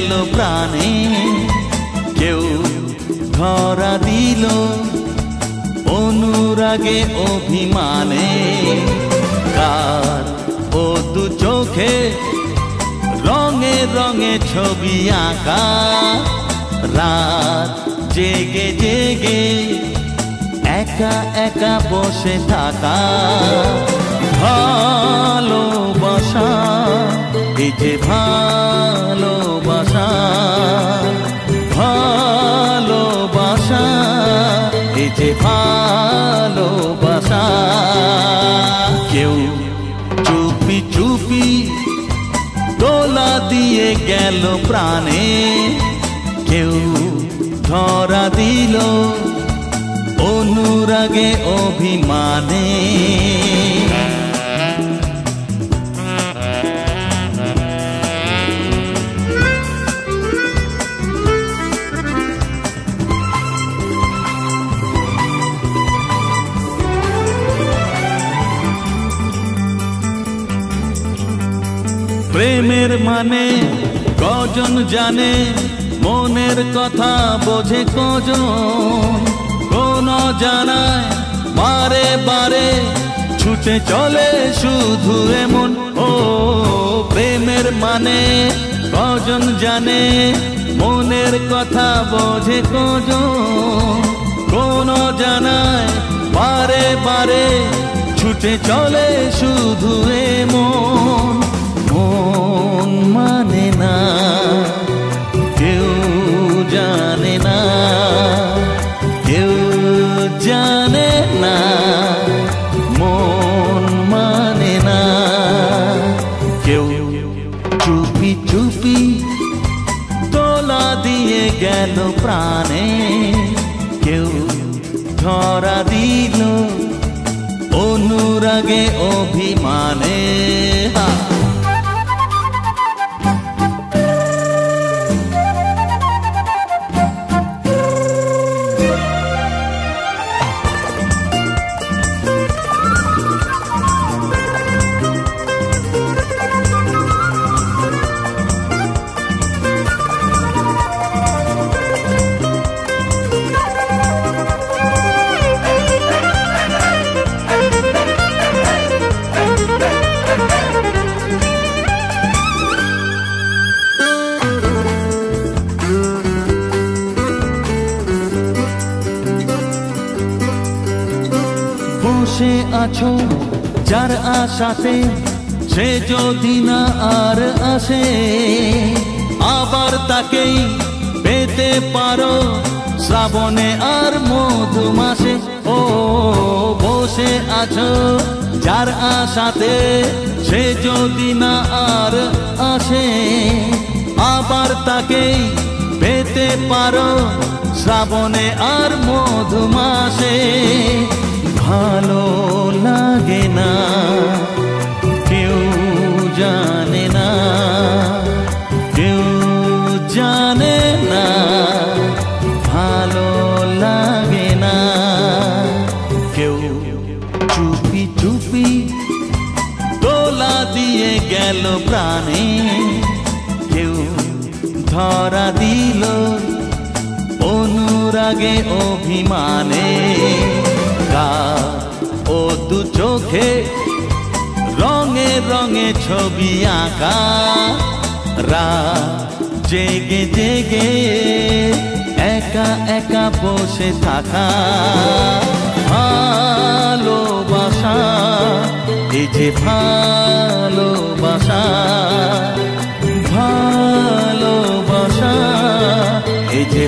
গেল প্রাণে, কেউ ধরা দিল অনুরাগে অভিমানে। কার ও দু চোখে রঙে রঙে ছবি আঁকা, রাত জেগে জেগে একা একা বসে থাকা। ভালোবাসা এই যে ভালোবাসা, ভালোবাসা এই যে ভালোবাসা। কেউ চুপি চুপি দোলা দিয়ে গেল প্রাণে, কেউ ধরা দিল অনুরাগে অভিমানে। প্রেমের মানে কজন জানে, মনের কথা বোঝে কজন। কোন জানায় বারে বারে ছুটে চলে শুধু এমন। ও প্রেমের মানে কজন জানে, মনের কথা বোঝে কজন। কোন জানায় বারে বারে ছুটে চলে শুধু এমন। মন মানে না, কেউ জানে না, কেউ জানে না। মন মানে না, কেউ চুপি চুপি তোলা দিয়ে গেল প্রাণে, কেউ ধরা দিল অনুরাগে অভিমানে। বসে আছো যার আশাতে, সে যদি না আর আসে, আবার তাকেই পেতে পারো শ্রাবণে আর মধু মাসে। ও বসে আছো যার আশাতে, সে যদি না আর আসে, আবার তাকেই পেতে পারো শ্রাবণে আর মধু মাসে। ভালো লাগে না, কেউ জানে না, কেউ জানে না। ভালো লাগে না, কেউ চুপি চুপি দোলা দিয়ে গেল প্রাণে, কেউ ধরা দিল অনুরাগে অভিমানে। ও দু চোখে রঙে রঙে ছবি আঁকা, রাত জেগে জেগে একা একা বসে থাকা। ভালোবাসা এই যে ভালোবাসা, ভালোবাসা এই যে